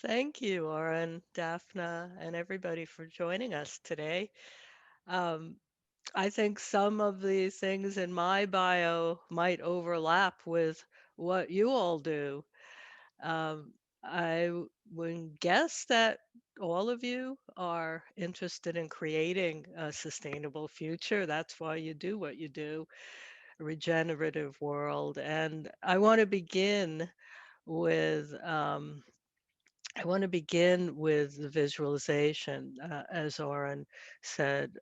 Thank you, Lauren, Daphne, and everybody for joining us today. Um, I think some of the things in my bio might overlap with what you all do. I would guess that all of you are interested in creating a sustainable future. That's why you do what you do, a regenerative world. And with I want to begin with the visualization, as Oren said.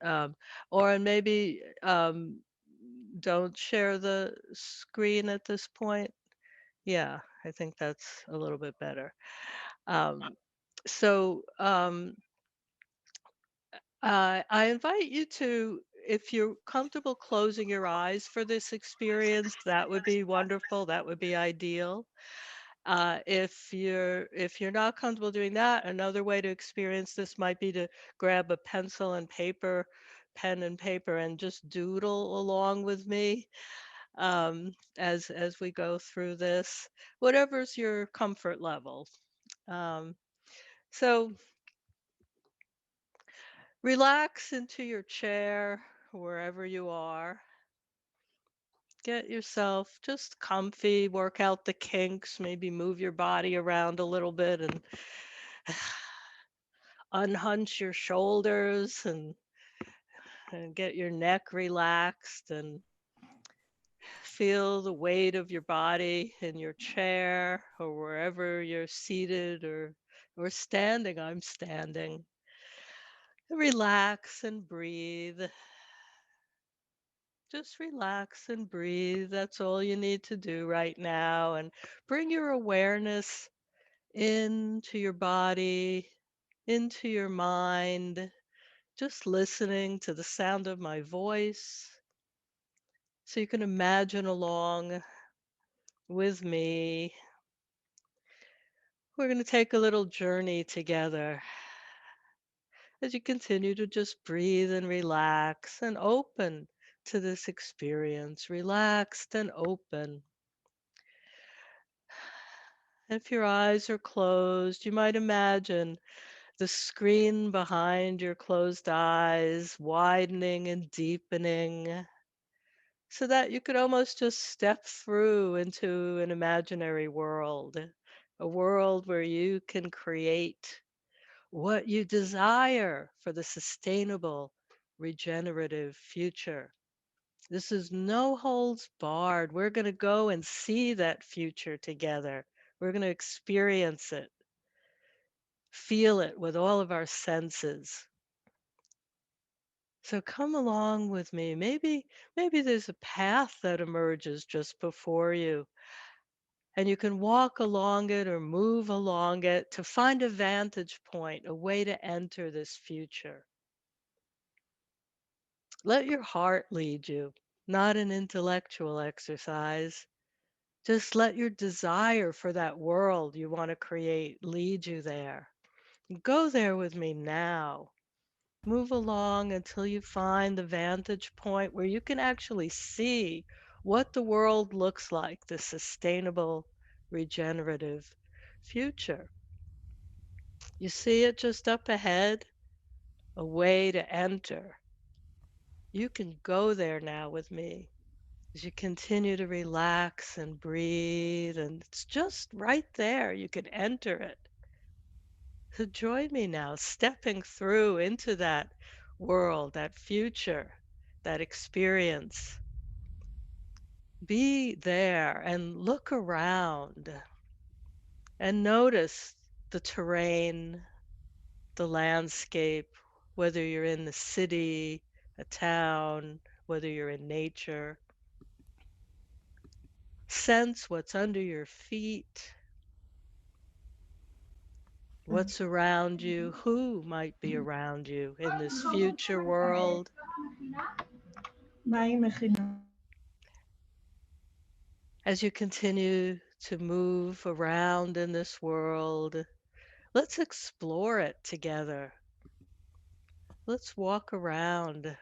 Oren, maybe don't share the screen at this point. Yeah, I think that's a little bit better. Um, so I invite you to, if you're comfortable closing your eyes for this experience, that would be wonderful. That would be ideal. If you're not comfortable doing that, another way to experience this might be to grab a pencil and paper, pen and paper, and just doodle along with me as we go through this, whatever's your comfort level. Um, so relax into your chair wherever you are. Get yourself just comfy, work out the kinks, maybe move your body around a little bit and unhunch your shoulders and get your neck relaxed and feel the weight of your body in your chair or wherever you're seated or standing. I'm standing. Relax and breathe. Just relax and breathe. That's all you need to do right now. And bring your awareness into your body, into your mind, just listening to the sound of my voice. So you can imagine along with me. We're going to take a little journey together as you continue to just breathe and relax and open to this experience, relaxed and open. If your eyes are closed, you might imagine the screen behind your closed eyes widening and deepening so that you could almost just step through into an imaginary world, a world where you can create what you desire for the sustainable, regenerative future. This is no holds barred. We're going to go and see that future together. We're going to experience it, feel it with all of our senses. So come along with me. Maybe there's a path that emerges just before you, and you can walk along it or move along it to find a vantage point, a way to enter this future. Let your heart lead you, not an intellectual exercise. Just let your desire for that world you want to create lead you there. Go there with me now. Move along until you find the vantage point where you can actually see what the world looks like, the sustainable, regenerative future. You see it just up ahead, a way to enter. You can go there now with me as you continue to relax and breathe, and it's just right there. You can enter it. So join me now, stepping through into that world, that future, that experience. Be there and look around and notice the terrain, the landscape, whether you're in the city, a town, whether you're in nature. Sense what's under your feet, what's around you, who might be around you in this future world. As you continue to move around in this world, let's explore it together. Let's walk around,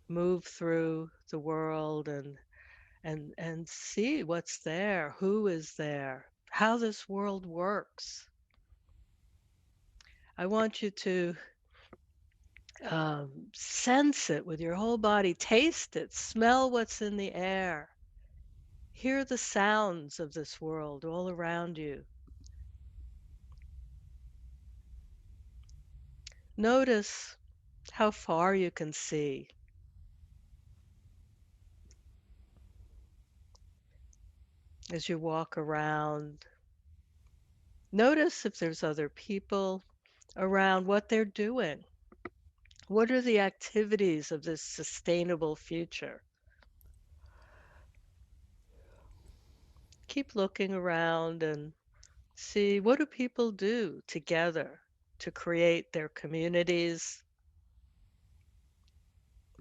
move through the world and see what's there, who is there, how this world works. I want you to sense it with your whole body, taste it, smell what's in the air, hear the sounds of this world all around you. Notice how far you can see as you walk around. Notice if there's other people around, what they're doing. What are the activities of this sustainable future? Keep looking around and see, what do people do together to create their communities,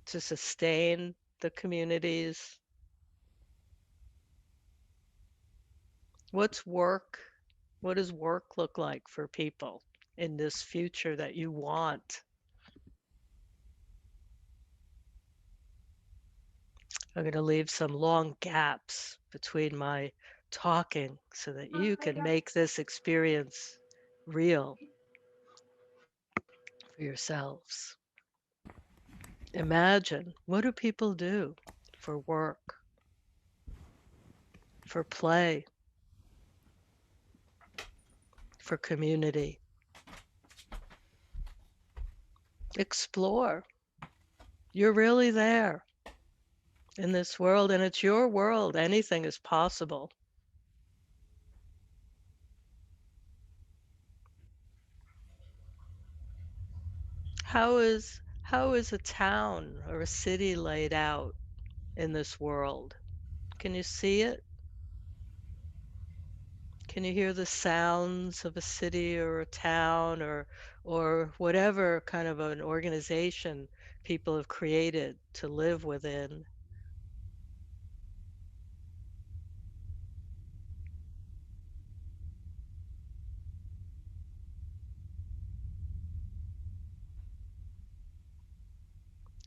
to sustain the communities? What's work? What does work look like for people in this future that you want? I'm going to leave some long gaps between my talking so that you can make this experience real for yourselves. Imagine, what do people do for work, for play, for community? Explore. You're really there in this world, and it's your world. Anything is possible. How is a town or a city laid out in this world? Can you see it? Can you hear the sounds of a city or a town or whatever kind of an organization people have created to live within?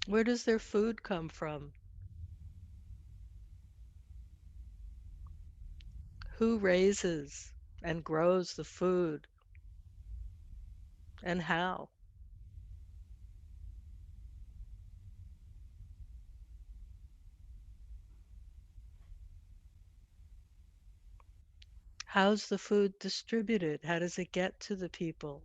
Where does their food come from? Who raises and grows the food and how? How's the food distributed? How does it get to the people?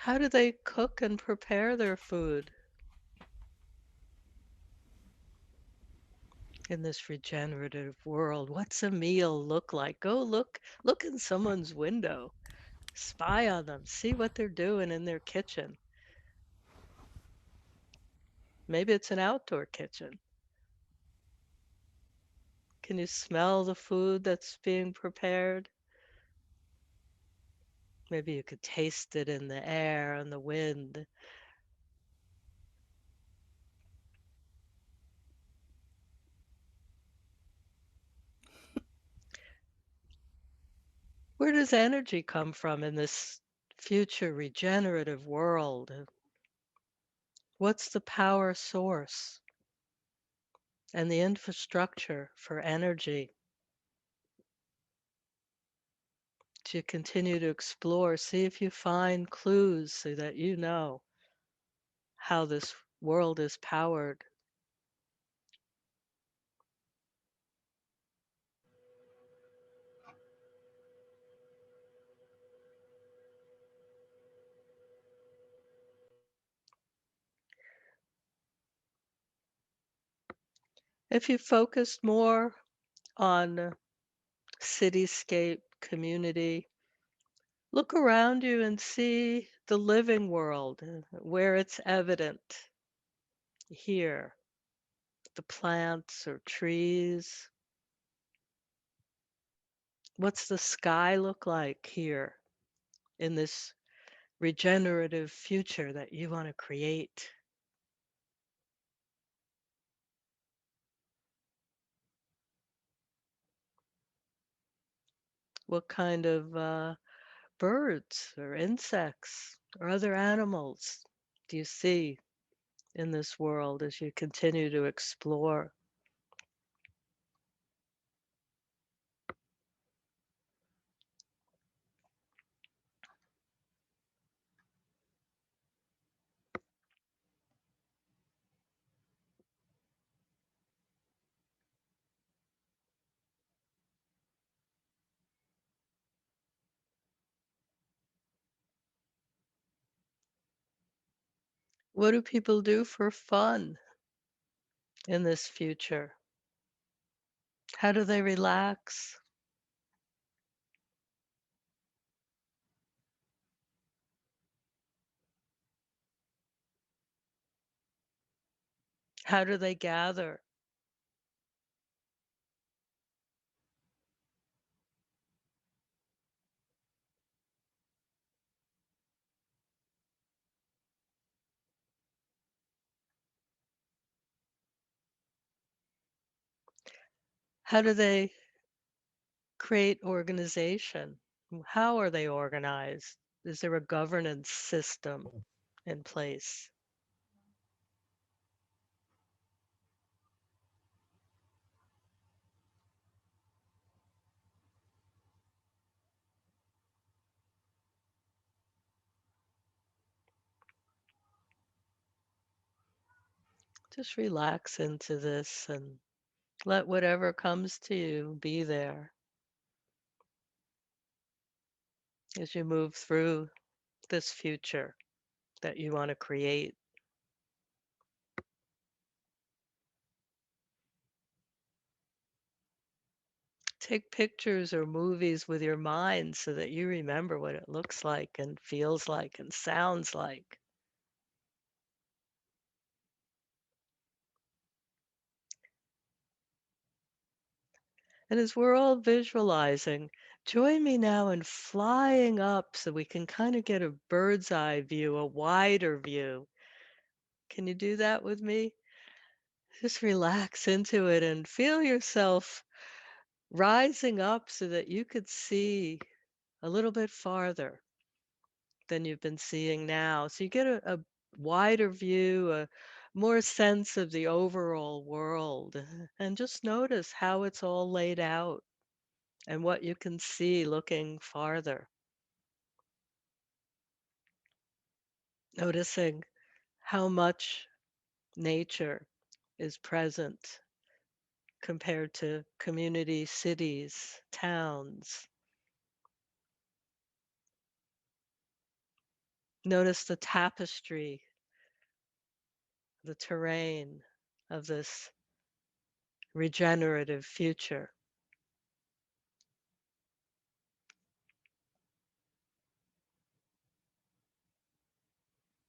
How do they cook and prepare their food in this regenerative world? What's a meal look like? Go look in someone's window. Spy on them. See what they're doing in their kitchen. Maybe it's an outdoor kitchen. Can you smell the food that's being prepared? Maybe you could taste it in the air and the wind. Where does energy come from in this future regenerative world? What's the power source and the infrastructure for energy? To continue to explore, see if you find clues so that you know how this world is powered. If you focused more on cityscape, community, look around you and see the living world where it's evident here, the plants or trees. What's the sky look like here in this regenerative future that you want to create? What kind of birds or insects or other animals do you see in this world as you continue to explore. What do people do for fun in this future? How do they relax? How do they gather? How do they create organization? How are they organized? Is there a governance system in place? Just relax into this and let whatever comes to you be there as you move through this future that you want to create. Take pictures or movies with your mind so that you remember what it looks like and feels like and sounds like. And as we're all visualizing, join me now in flying up so we can kind of get a bird's eye view, a wider view. Can you do that with me? Just relax into it and feel yourself rising up so that you could see a little bit farther than you've been seeing now. So you get a wider view, a more sense of the overall world, and just notice how it's all laid out and what you can see looking farther. Noticing how much nature is present compared to community, cities, towns. Notice the tapestry, the terrain of this regenerative future.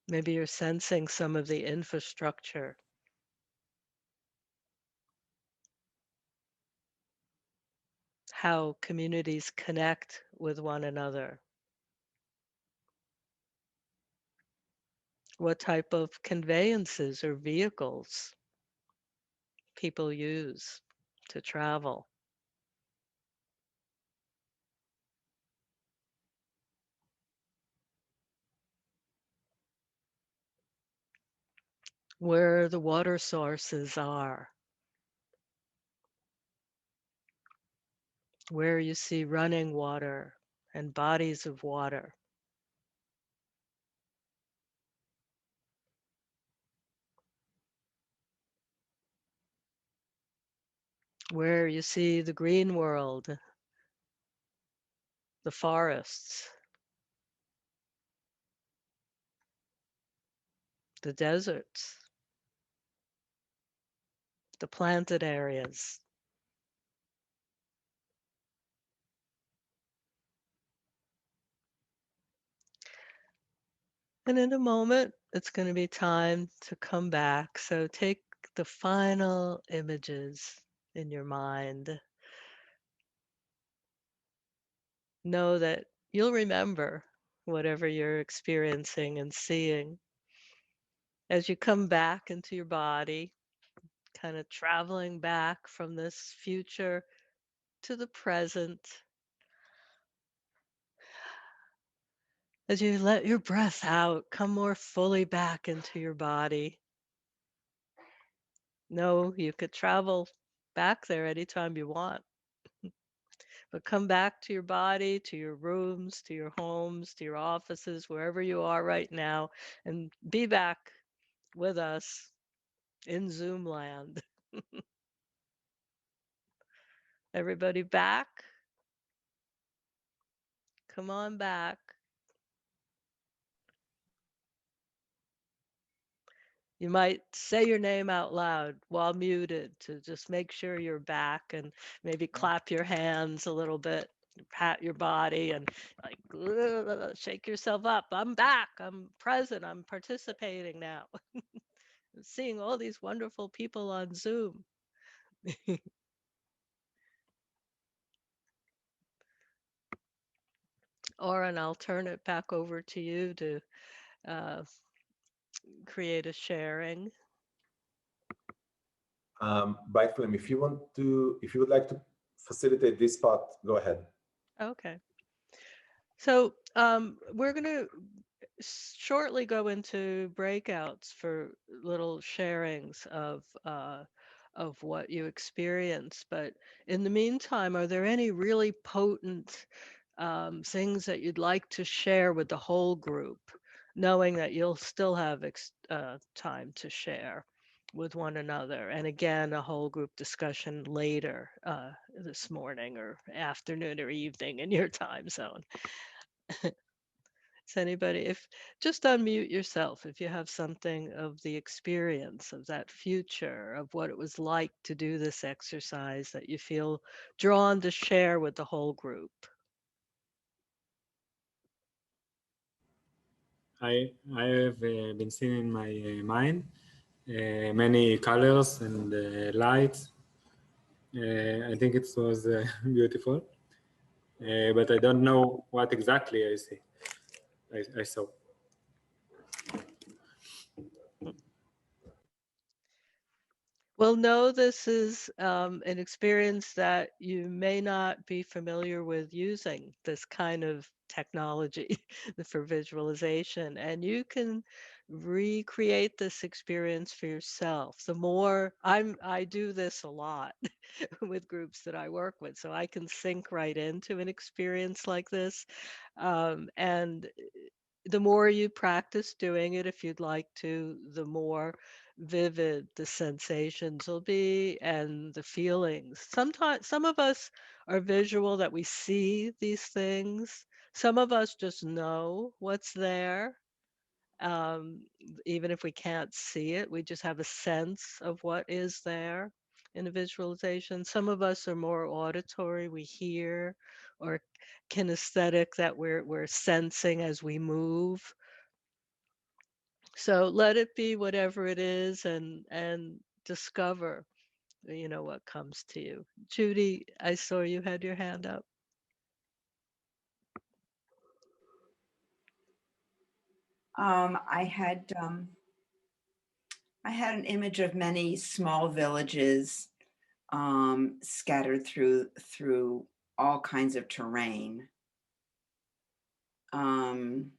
Maybe you're sensing some of the infrastructure, how communities connect with one another, what type of conveyances or vehicles people use to travel, where the water sources are, where you see running water and bodies of water, where you see the green world, the forests, the deserts, the planted areas. And in a moment, it's going to be time to come back. So take the final images in your mind. Know that you'll remember whatever you're experiencing and seeing as you come back into your body, kind of traveling back from this future to the present. As you let your breath out, come more fully back into your body. Know you could travel back there anytime you want. But come back to your body, to your rooms, to your homes, to your offices, wherever you are right now, and be back with us in Zoom land. Everybody back? Come on back. You might say your name out loud while muted to just make sure you're back, and maybe clap your hands a little bit, pat your body, and like shake yourself up. I'm back. I'm present. I'm participating now. I'm seeing all these wonderful people on Zoom. Oren, I'll turn it back over to you to uh, create a sharing. Brightflame, if you would like to facilitate this part, go ahead. Okay. So we're going to shortly go into breakouts for little sharings of what you experience. But in the meantime, are there any really potent things that you'd like to share with the whole group, knowing that you'll still have time to share with one another? And again, a whole group discussion later this morning or afternoon or evening in your time zone. Does anybody, if just unmute yourself if you have something of the experience of that future of what it was like to do this exercise that you feel drawn to share with the whole group. I have been seeing in my mind many colors and lights. I think it was beautiful, but I don't know what exactly I see. I saw. Well, no, this is an experience that you may not be familiar with using this kind of technology for visualization, and you can recreate this experience for yourself. The more I do this a lot with groups that I work with, so I can sink right into an experience like this, and the more you practice doing it, if you'd like to, the more vivid the sensations will be and the feelings. Sometimes some of us are visual that we see these things. Some of us just know what's there. Um, Even if we can't see it, we just have a sense of what is there in a visualization. Some of us are more auditory, we hear, or kinesthetic that we're sensing as we move. So let it be whatever it is and discover, what comes to you. Judy, I saw you had your hand up. I had an image of many small villages scattered through all kinds of terrain. And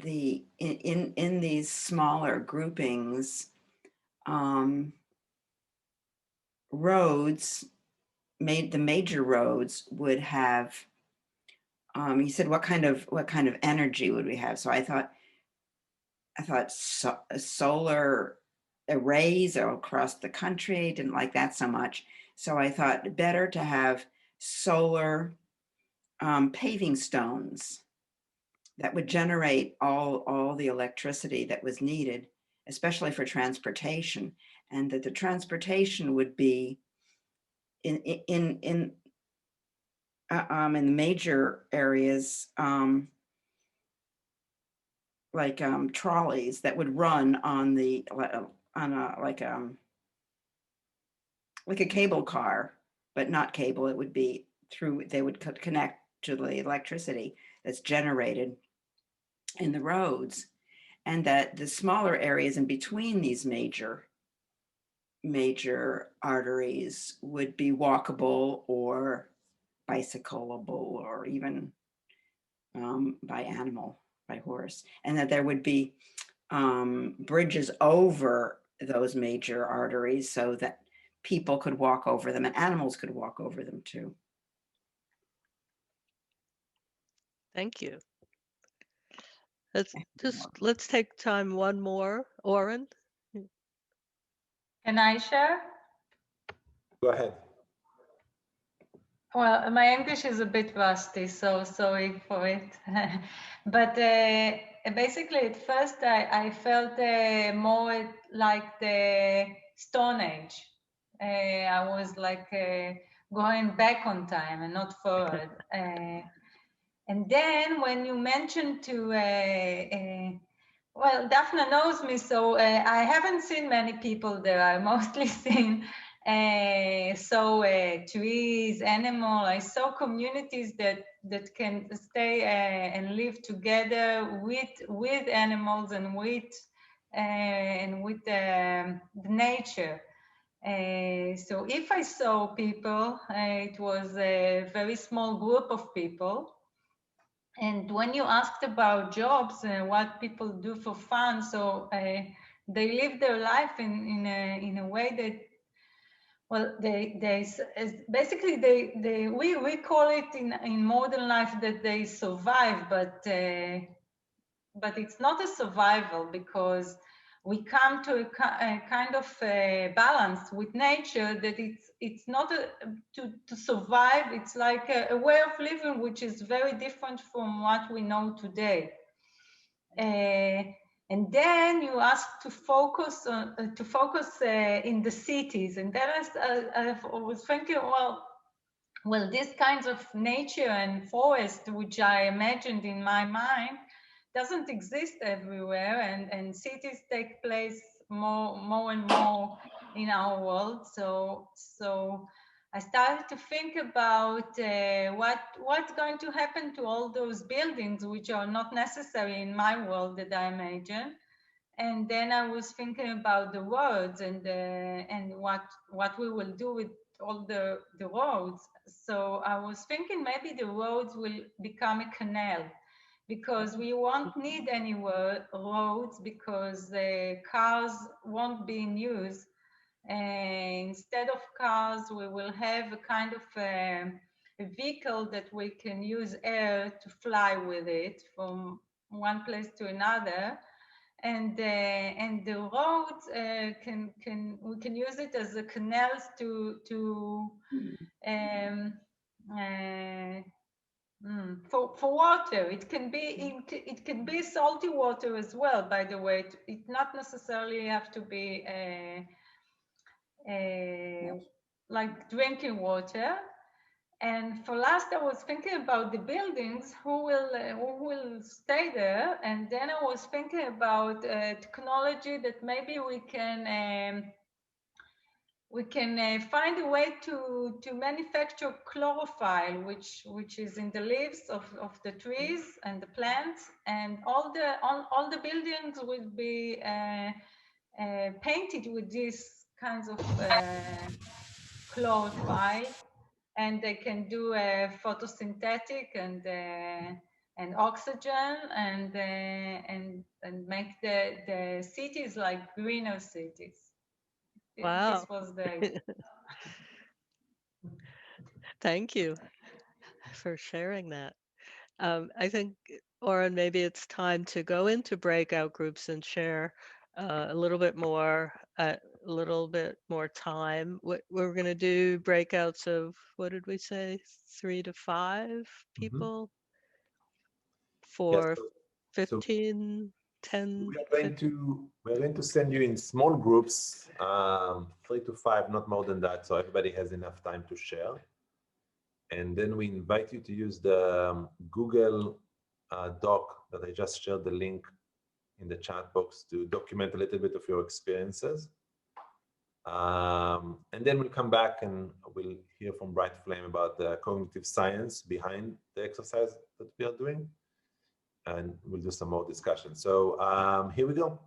the in these smaller groupings, roads the major roads would have. You said what kind of energy would we have? So I thought solar arrays across the country. Didn't like that so much. So I thought better to have solar paving stones that would generate all the electricity that was needed, especially for transportation, and that the transportation would be in the major areas, like trolleys that would run on like a cable car, but not cable. It would be they would connect to the electricity that's generated in the roads, and that the smaller areas in between these major arteries would be walkable or bicycleable or even by horse, and that there would be bridges over those major arteries so that people could walk over them and animals could walk over them too. Thank you. Let's take time one more. Oren? Can I share? Go ahead. Well, my English is a bit rusty, so sorry for it. But basically, at first, I felt more like the Stone Age. I was like going back on time and not forward. And then when you mentioned to, well, Daphne knows me, so I haven't seen many people there. I mostly seen trees, animal. I saw communities that can stay and live together with animals and with the nature. So if I saw people, it was a very small group of people. And when you asked about jobs and what people do for fun, so they live their life in a way that, well, basically we call it in modern life that they survive, but it's not a survival, because we come to a kind of balance with nature that it's not to survive. It's like a way of living which is very different from what we know today. And then you ask to focus in the cities, and then I was thinking, well, these kinds of nature and forest, which I imagined in my mind, doesn't exist everywhere, and cities take place more and more in our world. So I started to think about what's going to happen to all those buildings, which are not necessary in my world that I imagine. And then I was thinking about the roads and what we will do with all the roads. So I was thinking maybe the roads will become a canal, because we won't need any roads, because the cars won't be in use. And instead of cars, we will have a kind of a vehicle that we can use air to fly with it from one place to another. And the roads we can use it as a canals for water. It can be salty water as well, by the way. It not necessarily have to be like drinking water. And for last, I was thinking about the buildings, who will stay there. And then I was thinking about technology that maybe we can find a way to manufacture chlorophyll, which is in the leaves of the trees and the plants, and all the buildings will be painted with these kinds of chlorophyll. And they can do photosynthetic and oxygen and make the cities like greener cities. Wow. This was the idea. Thank you for sharing that. I think, Oren, maybe it's time to go into breakout groups and share a little bit more time. We're going to do breakouts of, what did we say, 3 to 5 people for Yes, 15, 10. we're going to send you in small groups, 3 to 5, not more than that, so everybody has enough time to share. And then we invite you to use the Google Doc that I just shared the link in the chat box to document a little bit of your experiences. And then we'll come back and we'll hear from Brightflame about the cognitive science behind the exercise that we are doing. And we'll do some more discussion. So here we go.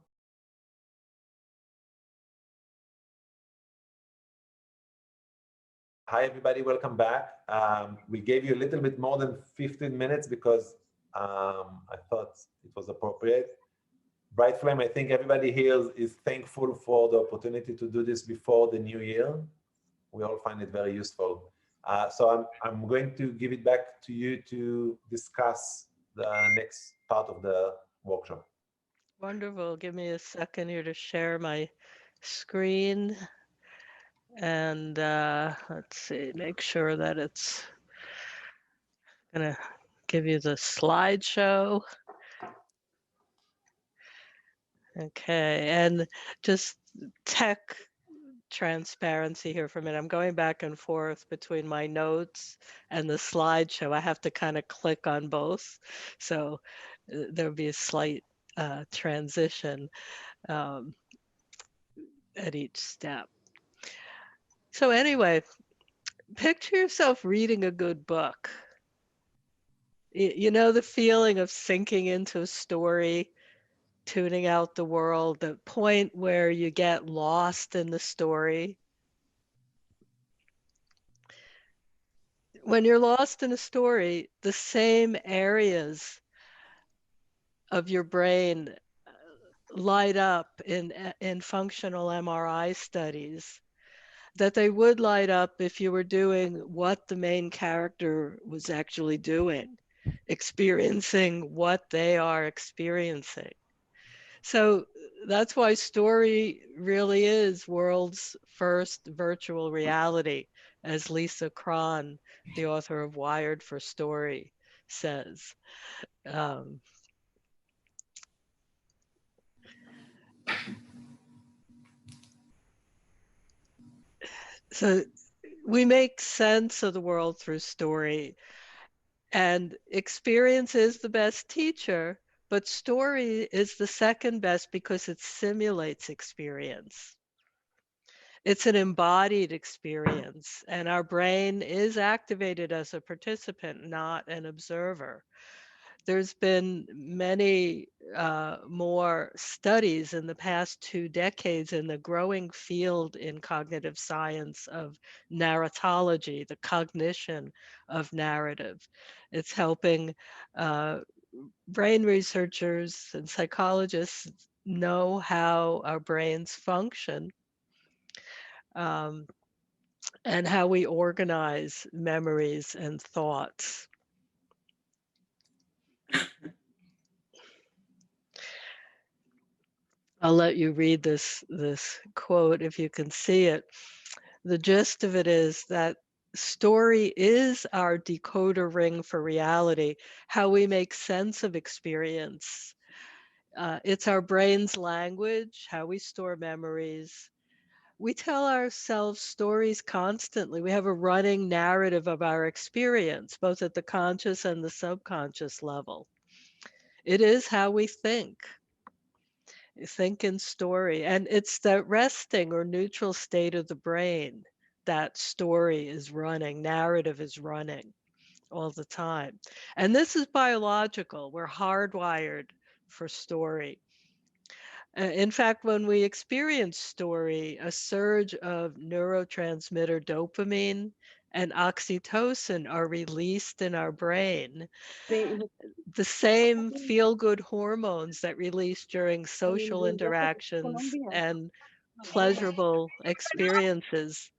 Hi, everybody, welcome back. We gave you a little bit more than 15 minutes because I thought it was appropriate. Brightflame, I think everybody here is thankful for the opportunity to do this before the new year. We all find it very useful. So I'm going to give it back to you to discuss the next part of the workshop. Wonderful. Give me a second here to share my screen. And let's see, make sure that it's gonna give you the slideshow. Okay, and just tech transparency here for a minute. I'm going back and forth between my notes and the slideshow. I have to kind of click on both. So there'll be a slight transition at each step. So anyway, picture yourself reading a good book. You know the feeling of sinking into a story, tuning out the world, the point where you get lost in the story. When you're lost in a story, the same areas of your brain light up in functional MRI studies that they would light up if you were doing what the main character was actually doing, experiencing what they are experiencing. So that's why story really is world's first virtual reality, as Lisa Kron, the author of Wired for Story, says. So we make sense of the world through story, and experience is the best teacher, but story is the second best because it simulates experience. It's an embodied experience, and our brain is activated as a participant, not an observer. There's been many more studies in the past 2 decades in the growing field in cognitive science of narratology, the cognition of narrative. It's helping brain researchers and psychologists know how our brains function and how we organize memories and thoughts. I'll let you read this quote if you can see it. The gist of it is that story is our decoder ring for reality, how we make sense of experience. It's our brain's language, how we store memories. We tell ourselves stories constantly. We have a running narrative of our experience, both at the conscious and the subconscious level. It is how we think in story. And it's the resting or neutral state of the brain that story is running, narrative is running all the time. And this is biological. We're hardwired for story. In fact, when we experience story, a surge of neurotransmitter dopamine and oxytocin are released in our brain. The same feel-good hormones that release during social interactions and pleasurable experiences.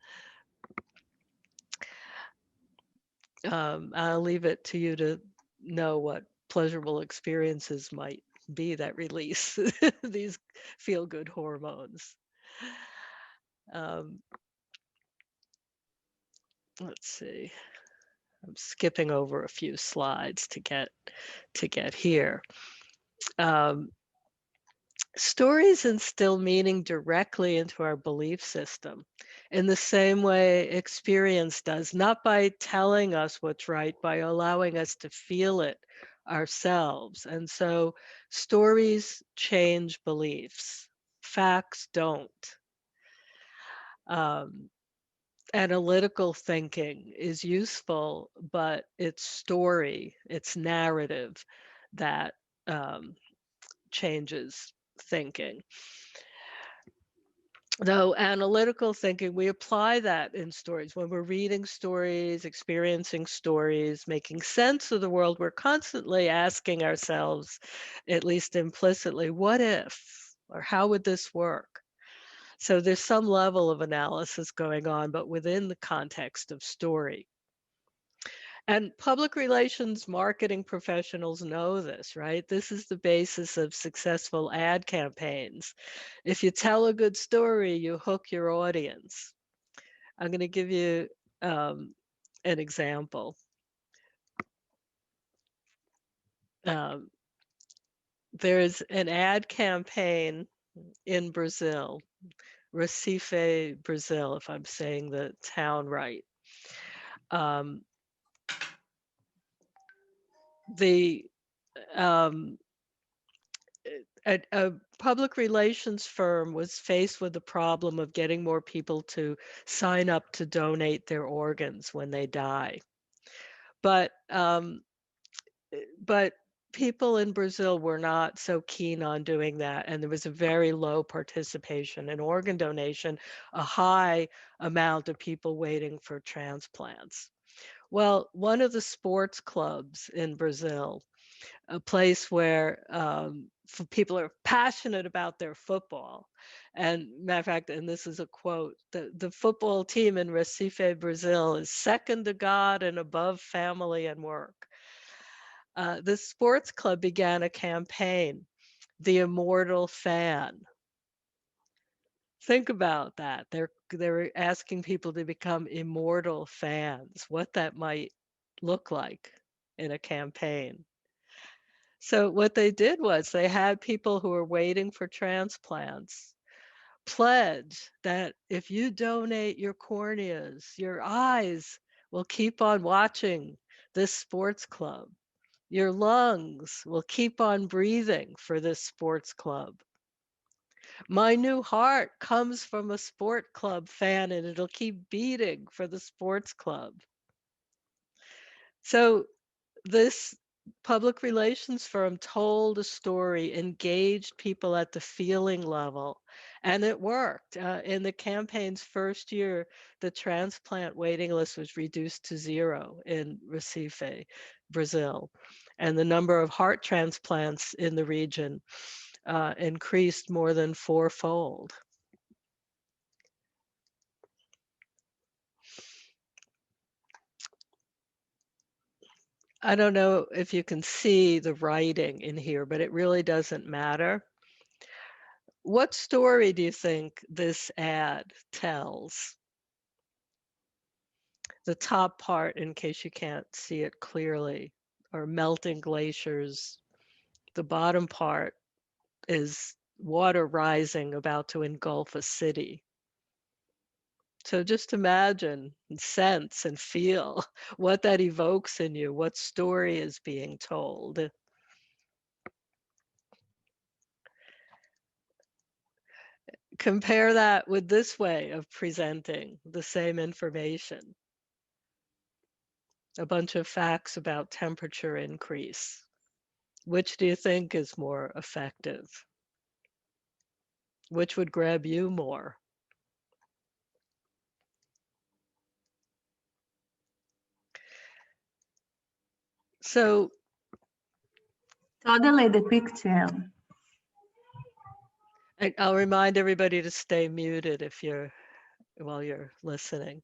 I'll leave it to you to know what pleasurable experiences might be that release these feel-good hormones. Let's see. I'm skipping over a few slides to get here. Stories instill meaning directly into our belief system in the same way experience does, not by telling us what's right, by allowing us to feel it ourselves. And so stories change beliefs, facts don't. Analytical thinking is useful, but it's story, it's narrative that changes thinking. Though analytical thinking, we apply that in stories. When we're reading stories, experiencing stories, making sense of the world, we're constantly asking ourselves, at least implicitly, what if, or how would this work? So there's some level of analysis going on, but within the context of story. And public relations marketing professionals know this, right? This is the basis of successful ad campaigns. If you tell a good story, you hook your audience. I'm going to give you an example. There's an ad campaign in Brazil, Recife, Brazil, if I'm saying the town right. The a public relations firm was faced with the problem of getting more people to sign up to donate their organs when they die. But people in Brazil were not so keen on doing that, and there was a very low participation in organ donation, a high amount of people waiting for transplants. Well, one of the sports clubs in Brazil, a place where people are passionate about their football. And matter of fact, and this is a quote, the football team in Recife, Brazil is second to God and above family and work. The sports club began a campaign, The Immortal Fan. Think about that. They're asking people to become immortal fans, what that might look like in a campaign. So what they did was they had people who were waiting for transplants pledge that if you donate your corneas, your eyes will keep on watching this sports club. Your lungs will keep on breathing for this sports club. My new heart comes from a sport club fan and it'll keep beating for the sports club. So this public relations firm told a story, engaged people at the feeling level, and it worked. In the campaign's first year, the transplant waiting list was reduced to 0 in Recife, Brazil, and the number of heart transplants in the region increased more than 4-fold. I don't know if you can see the writing in here, but it really doesn't matter. What story do you think this ad tells? The top part, in case you can't see it clearly, are melting glaciers. The bottom part is water rising, about to engulf a city. So just imagine and sense and feel what that evokes in you, what story is being told. Compare that with this way of presenting the same information. A bunch of facts about temperature increase. Which do you think is more effective? Which would grab you more? So Totally the picture. I'll remind everybody to stay muted if you're while you're listening.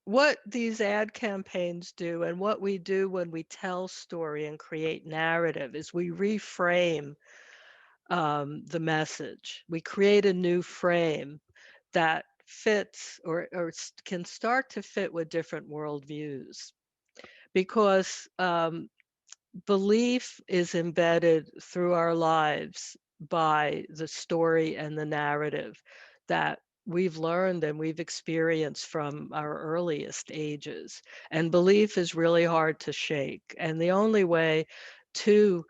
What these ad campaigns do and what we do when we tell story and create narrative is we reframe the message. We create a new frame that fits or can start to fit with different worldviews, because belief is embedded through our lives by the story and the narrative that we've learned and we've experienced from our earliest ages. And belief is really hard to shake. And the only way to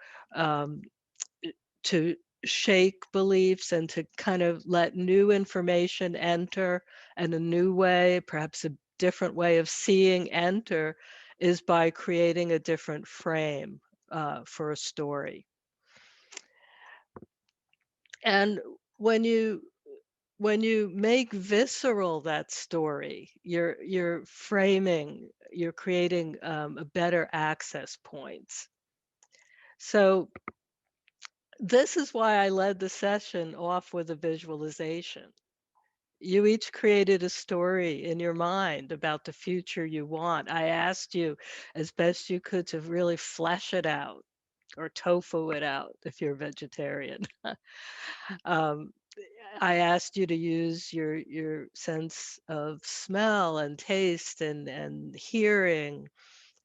shake beliefs and to kind of let new information enter, and a new way, perhaps a different way of seeing enter, is by creating a different frame for a story. And when you when you make visceral that story, you're framing, you're creating a better access points. So this is why I led the session off with a visualization. You each created a story in your mind about the future you want. I asked you as best you could to really flesh it out or tofu it out if you're vegetarian. um, I asked you to use your sense of smell and taste and hearing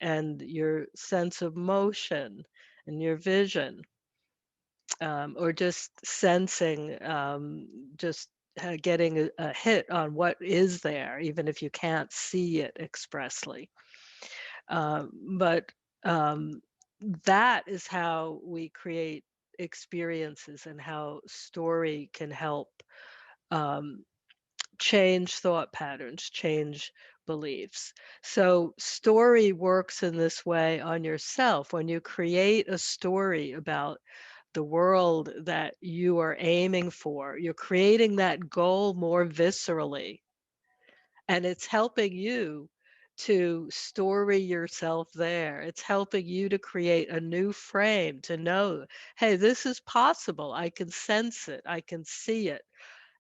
and your sense of motion and your vision, or just sensing, just getting a hit on what is there, even if you can't see it expressly. But um, that is how we create experiences and how story can help um, change thought patterns, change beliefs. So, story works in this way on yourself. When you create a story about the world that you are aiming for, you're creating that goal more viscerally, and it's helping you to story yourself there. It's helping you to create a new frame to know, hey, this is possible. I can sense it, I can see it.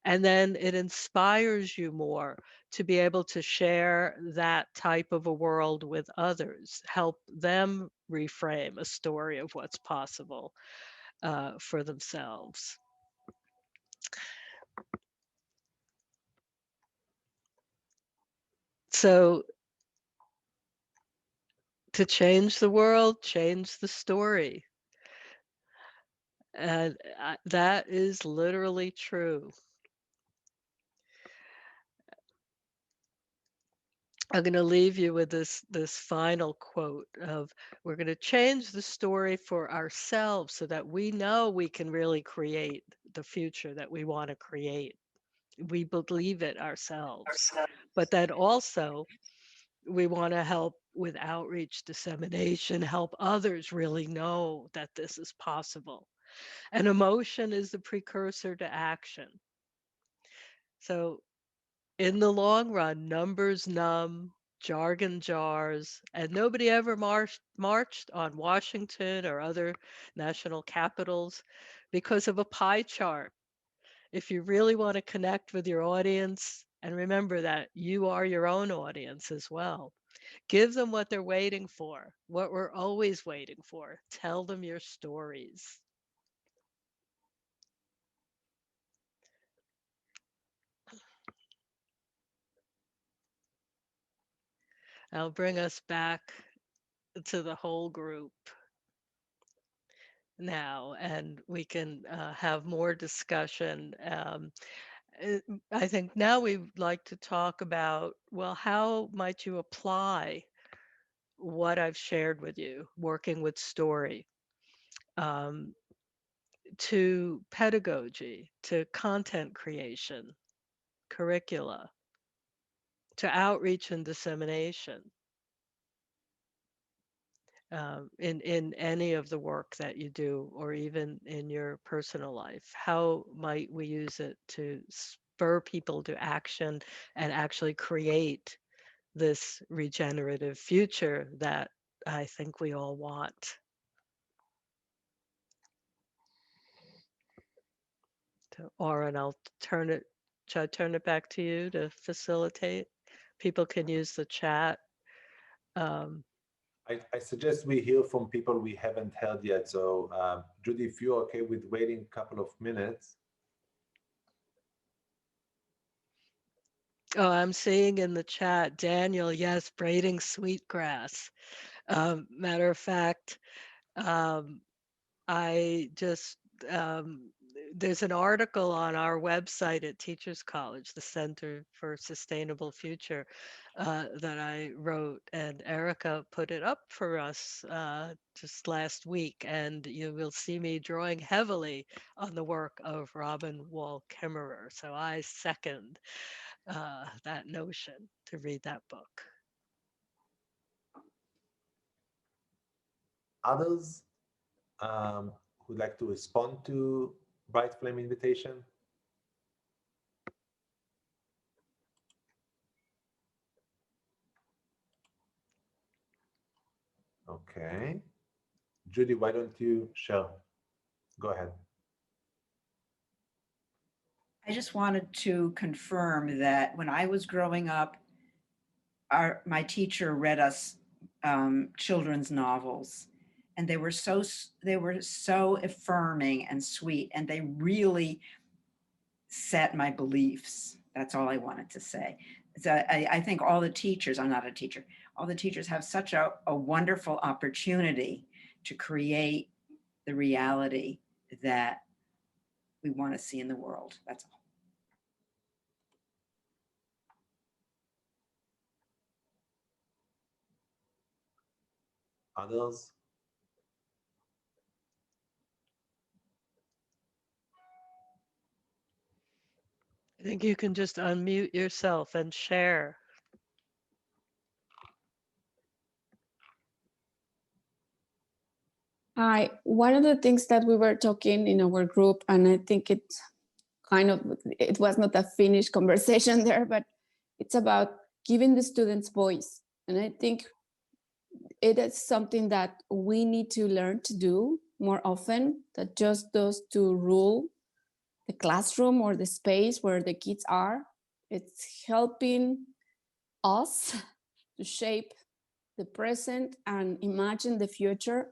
And then it inspires you more to be able to share that type of a world with others, help them reframe a story of what's possible for themselves. So to change the world, change the story. And that is literally true. I'm going to leave you with this final quote of, we're going to change the story for ourselves so that we know we can really create the future that we want to create. We believe it ourselves. But then also we want to help with outreach, dissemination, help others really know that this is possible. And emotion is the precursor to action. So in the long run, numbers numb, jargon jars, and nobody ever marched on Washington or other national capitals because of a pie chart. If you really want to connect with your audience, and remember that you are your own audience as well, give them what they're waiting for, what we're always waiting for. Tell them your stories. I'll bring us back to the whole group now, and we can have more discussion. I think now we'd like to talk about, well, how might you apply what I've shared with you, working with story, um, to pedagogy, to content creation, curricula, to outreach and dissemination, in any of the work that you do, or even in your personal life? How might we use it to spur people to action and actually create this regenerative future that I think we all want? So, Oren, should I turn it back to you to facilitate? People can use the chat. Um, I suggest we hear from people we haven't heard yet. So, Judy, if you're okay with waiting a couple of minutes. oh, I'm seeing in the chat, Daniel, yes, braiding sweetgrass. Matter of fact, um, I just, um, there's an article on our website at Teachers College, the Center for Sustainable Future, that I wrote, and Erica put it up for us just last week. And you will see me drawing heavily on the work of Robin Wall Kimmerer. So I second that notion to read that book. Others who'd like to respond to Brightflame invitation? Okay. Judy, why don't you share? Go ahead. I just wanted to confirm that when I was growing up, my teacher read us children's novels, and they were so affirming and sweet, and they really set my beliefs. That's all I wanted to say. So I think all the teachers, I'm not a teacher, all the teachers have such a wonderful opportunity to create the reality that we want to see in the world. That's all. Others? I think you can just unmute yourself and share. Hi, one of the things that we were talking in our group, and I think it was not a finished conversation there, but it's about giving the students voice. And I think it is something that we need to learn to do more often, that just those to rule the classroom or the space where the kids are. It's helping us to shape the present and imagine the future,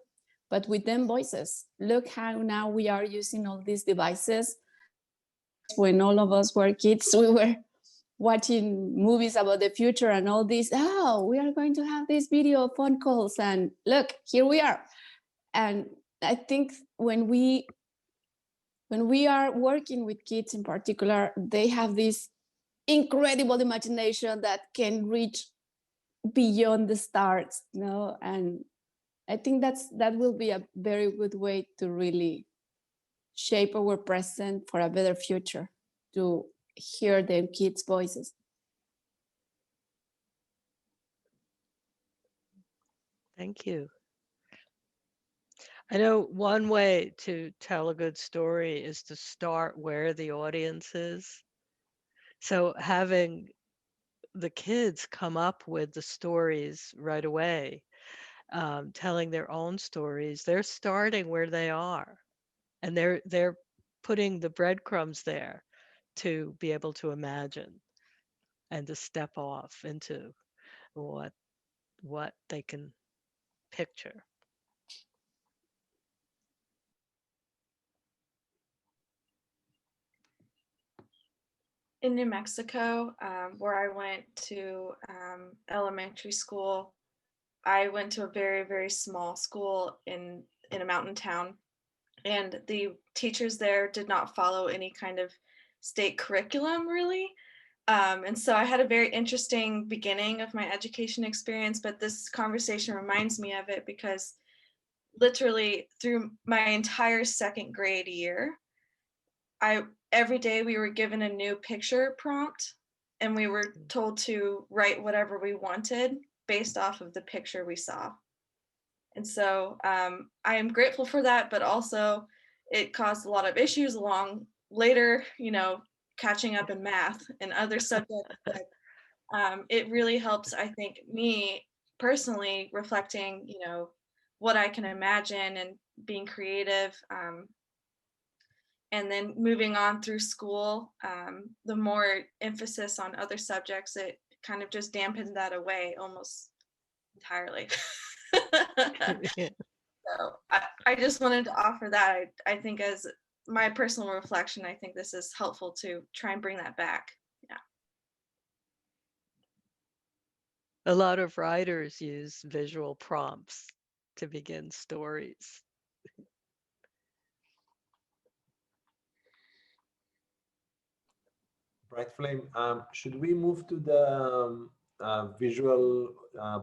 but with them voices. Look how now we are using all these devices. When all of us were kids, we were watching movies about the future and all this. Oh, we are going to have these video phone calls, and look, here we are. And I think when we are working with kids in particular, they have this incredible imagination that can reach beyond the stars, you know? And I think that will be a very good way to really shape our present for a better future, to hear the kids' voices. Thank you. I know one way to tell a good story is to start where the audience is. So having the kids come up with the stories right away, telling their own stories, they're starting where they are, and they're putting the breadcrumbs there to be able to imagine and to step off into what they can picture. In New Mexico, where I went to elementary school, I went to a very, very small school in a mountain town, and the teachers there did not follow any kind of state curriculum really. And so I had a very interesting beginning of my education experience, but this conversation reminds me of it because literally through my entire second grade year, every day we were given a new picture prompt, and we were told to write whatever we wanted based off of the picture we saw. And so I am grateful for that, but also it caused a lot of issues along later, catching up in math and other subjects. But it really helps, I think, me personally reflecting, what I can imagine and being creative. And then moving on through school, the more emphasis on other subjects, it kind of just dampens that away almost entirely. So I just wanted to offer that. I think as my personal reflection, I think this is helpful to try and bring that back. Yeah. A lot of writers use visual prompts to begin stories. Brightflame, should we move to the visual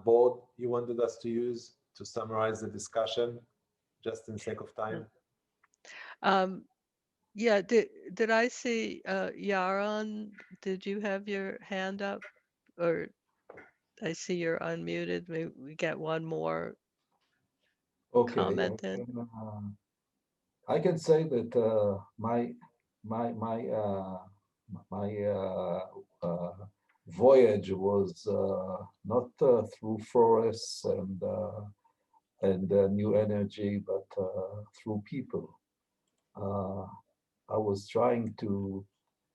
board you wanted us to use to summarize the discussion, just in sake of time? Yeah, did I see Yaron? Did you have your hand up? Or I see you're unmuted. Maybe we get one more Okay, comment in. I can say that my my uh, my voyage was not through forests and new energy, but through people. Uh, I was trying to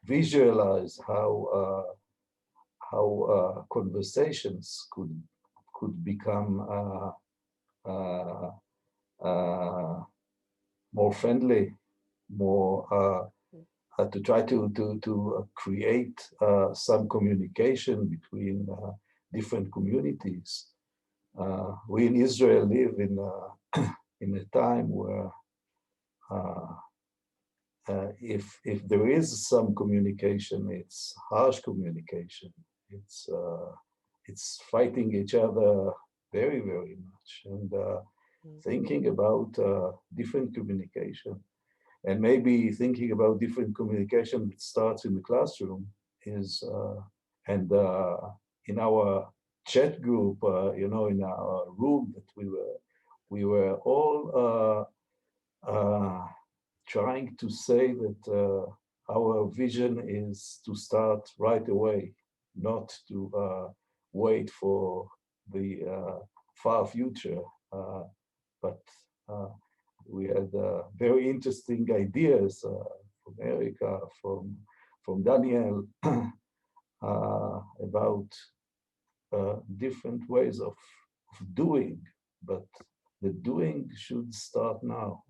visualize how conversations could become uh, uh, more friendly, more to try to create some communication between different communities. We in Israel live in a time where uh, if there is some communication, it's harsh communication. It's fighting each other very, very much, and thinking about different communication, and maybe thinking about different communication that starts in the classroom is and in our chat group, in our room that we were all trying to say that our vision is to start right away, not to wait for the far future. But we had very interesting ideas from Erica, from Daniel, about different ways of doing, but the doing should start now,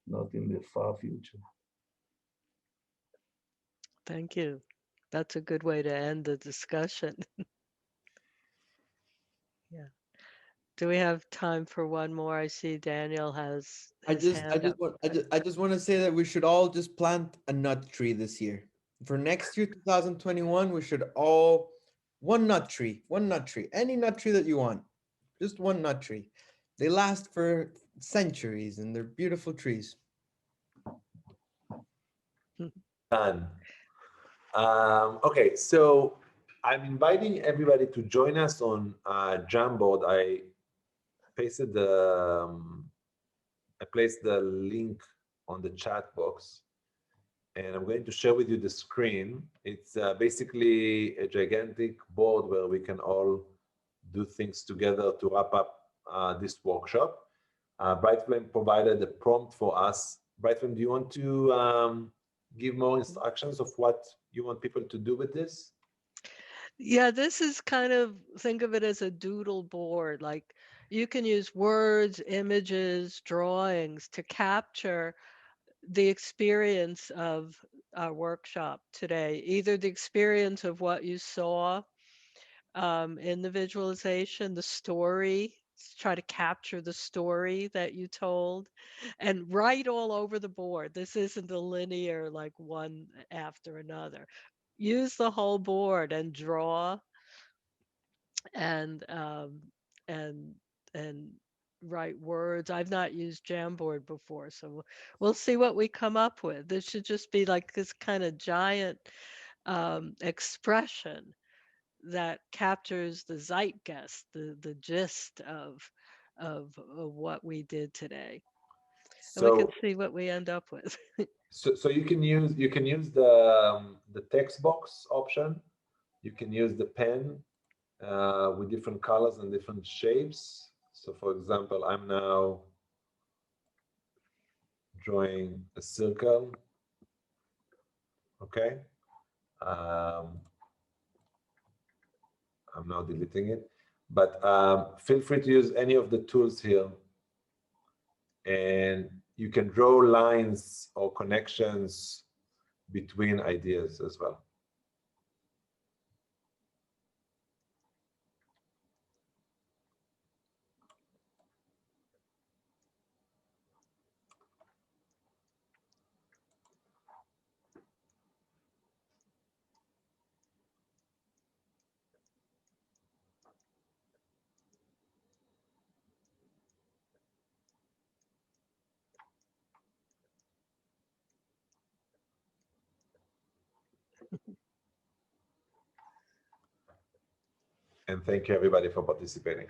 not in the far future. Thank you. That's a good way to end the discussion. Yeah. Do we have time for one more? I see Daniel has his hand up. I just want to say that we should all just plant a nut tree this year. For next year, 2021, we should all one nut tree, any nut tree that you want, just one nut tree. They last for centuries and they're beautiful trees. Done. Okay, so I'm inviting everybody to join us on Jamboard. I pasted I placed the link on the chat box, and I'm going to share with you the screen. It's basically a gigantic board where we can all do things together to wrap up this workshop. Brightflame provided a prompt for us. Brightflame, do you want to give more instructions of what you want people to do with this? Yeah, this is kind of, think of it as a doodle board. Like you can use words, images, drawings to capture the experience of our workshop today, either the experience of what you saw in the visualization, the story, try to capture the story that you told, and write all over the board. This isn't a linear, like one after another. Use the whole board and draw and and and write words. I've not used Jamboard before, so we'll see what we come up with. This should just be like this kind of giant expression that captures the zeitgeist, the gist of what we did today, and we can So, see what we end up with. so you can use the text box option. You can use the pen with different colors and different shapes. So, for example, I'm now drawing a circle. Okay. I'm now deleting it, but feel free to use any of the tools here, and you can draw lines or connections between ideas as well. And thank you everybody for participating.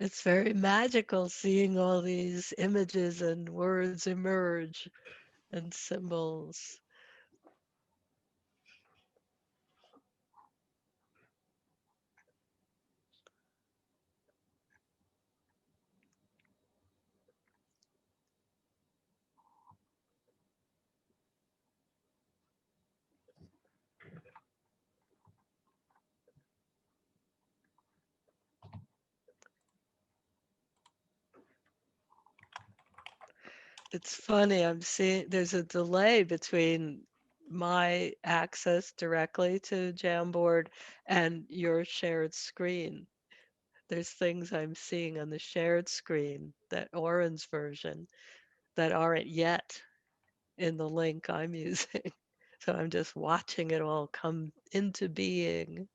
It's very magical seeing all these images and words emerge and symbols. It's funny, I'm seeing there's a delay between my access directly to Jamboard and your shared screen. There's things I'm seeing on the shared screen, that orange version, that aren't yet in the link I'm using. So I'm just watching it all come into being.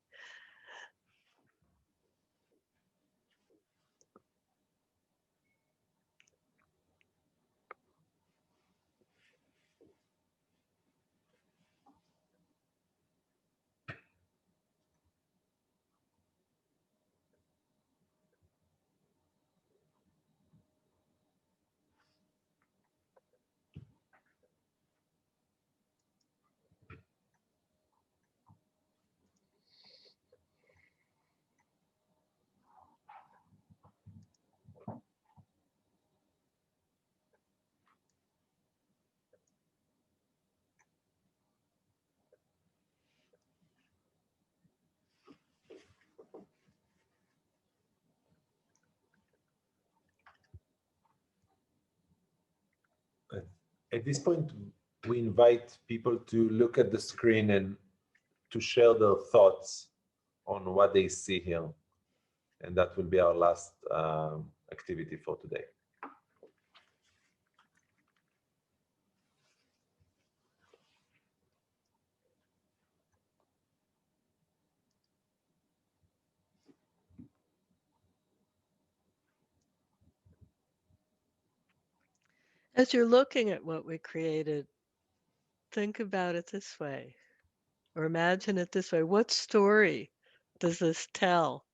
At this point, we invite people to look at the screen and to share their thoughts on what they see here. And that will be our last activity for today. As you're looking at what we created, think about it this way, or imagine it this way. What story does this tell?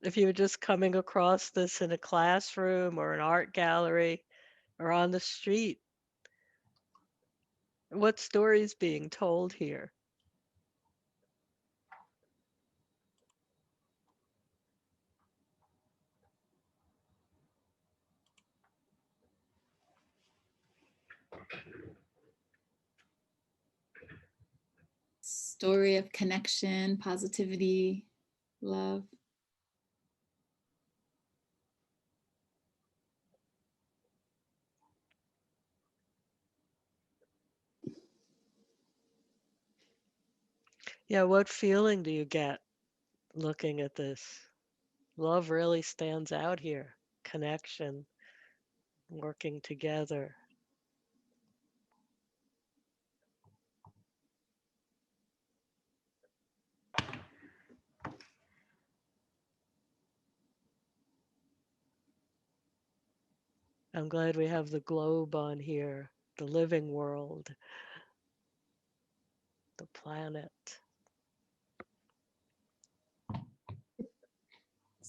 If you were just coming across this in a classroom or an art gallery or on the street, what story is being told here? Story of connection, positivity, love. Yeah, what feeling do you get looking at this? Love really stands out here. Connection, working together. I'm glad we have the globe on here, the living world, the planet.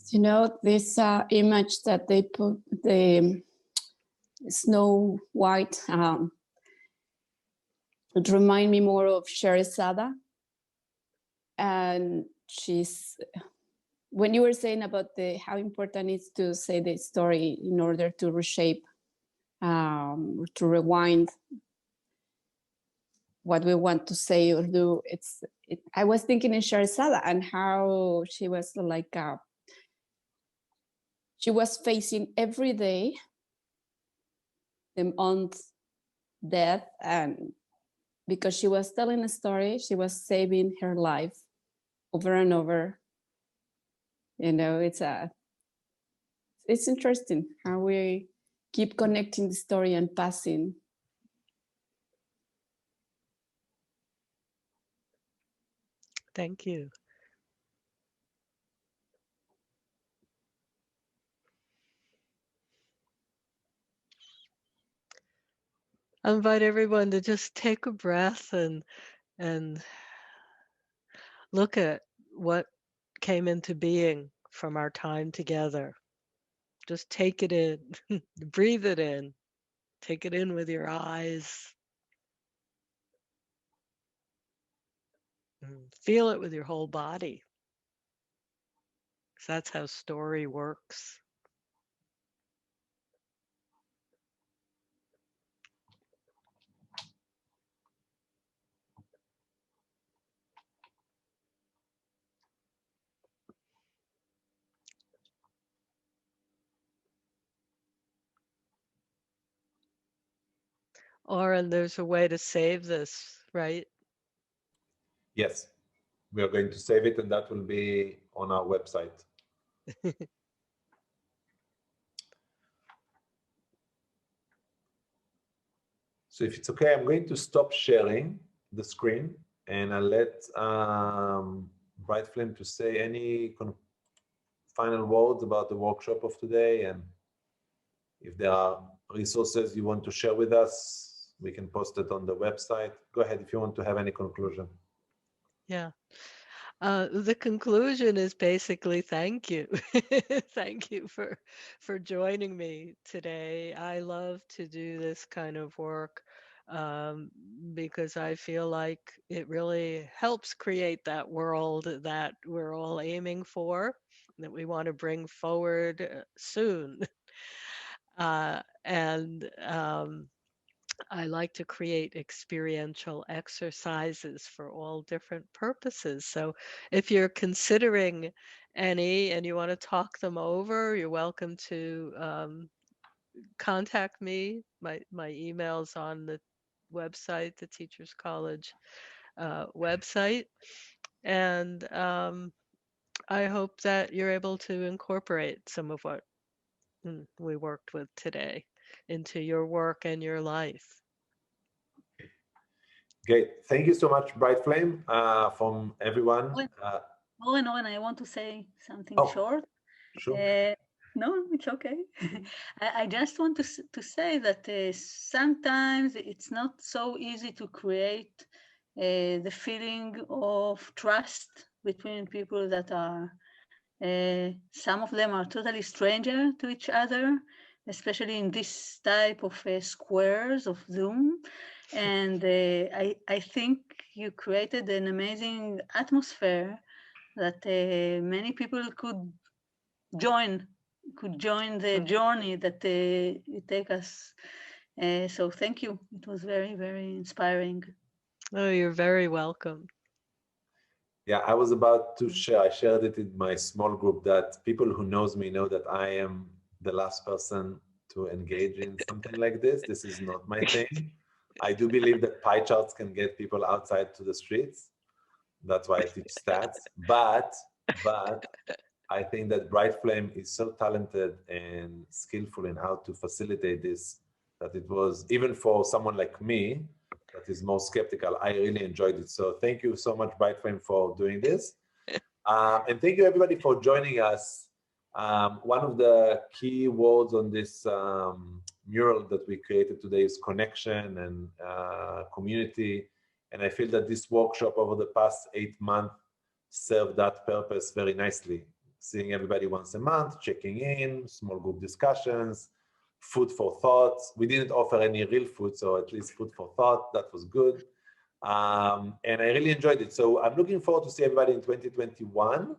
You know, this image that they put, the Snow White, it remind me more of Sherazada. And she's, when you were saying about how important it is to say the story in order to reshape, to rewind what we want to say or do, I was thinking in Sherazada and how she was like, she was facing every day the aunt's death, and because she was telling a story, she was saving her life over and over. You know, it's interesting how we keep connecting the story and passing. Thank you. I invite everyone to just take a breath and look at what came into being from our time together. Just take it in, breathe it in, take it in with your eyes, feel it with your whole body. 'Cause that's how story works. Oren, there's a way to save this, right? Yes, we are going to save it, and that will be on our website. So if it's okay, I'm going to stop sharing the screen, and I'll let Brightflame to say any final words about the workshop of today, and if there are resources you want to share with us, we can post it on the website. Go ahead if you want to have any conclusion. Yeah. The conclusion is basically thank you. Thank you for joining me today. I love to do this kind of work because I feel like it really helps create that world that we're all aiming for, that we want to bring forward soon. And I like to create experiential exercises for all different purposes. So if you're considering any and you want to talk them over, you're welcome to contact me. My email's on the website, the Teachers College website. And I hope that you're able to incorporate some of what we worked with today into your work and your life. Great. Thank you so much, Brightflame, from everyone. Owen, I want to say something short. Sure. No, it's okay. I just want to say that sometimes it's not so easy to create the feeling of trust between people that are, some of them are totally stranger to each other, especially in this type of squares of Zoom. And I think you created an amazing atmosphere that many people could join the journey that you take us. So thank you. It was very, very inspiring. Oh, you're very welcome. Yeah, I was about to share, I shared it in my small group that people who knows me know that I am the last person to engage in something like this. This is not my thing. I do believe that pie charts can get people outside to the streets. That's why I teach stats. But I think that Brightflame is so talented and skillful in how to facilitate this, that it was, even for someone like me, that is more skeptical, I really enjoyed it. So thank you so much, Brightflame, for doing this. And thank you everybody for joining us. One of the key words on this mural that we created today is connection and community. And I feel that this workshop over the past 8 months served that purpose very nicely. Seeing everybody once a month, checking in, small group discussions, food for thought. We didn't offer any real food, so at least food for thought, that was good. And I really enjoyed it. So I'm looking forward to see everybody in 2021.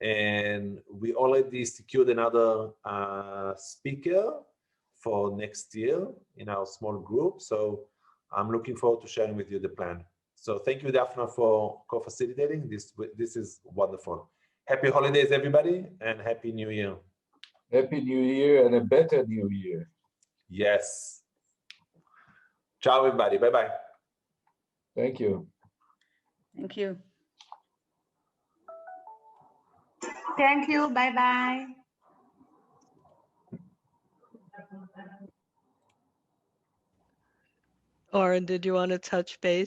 And we already secured another speaker for next year in our small group. So I'm looking forward to sharing with you the plan. So thank you, Daphna, for co-facilitating. This is wonderful. Happy holidays, everybody, and Happy New Year. Happy New Year and a better New Year. Yes. Ciao, everybody. Bye-bye. Thank you. Thank you. Thank you. Bye-bye. Oren, did you want to touch base?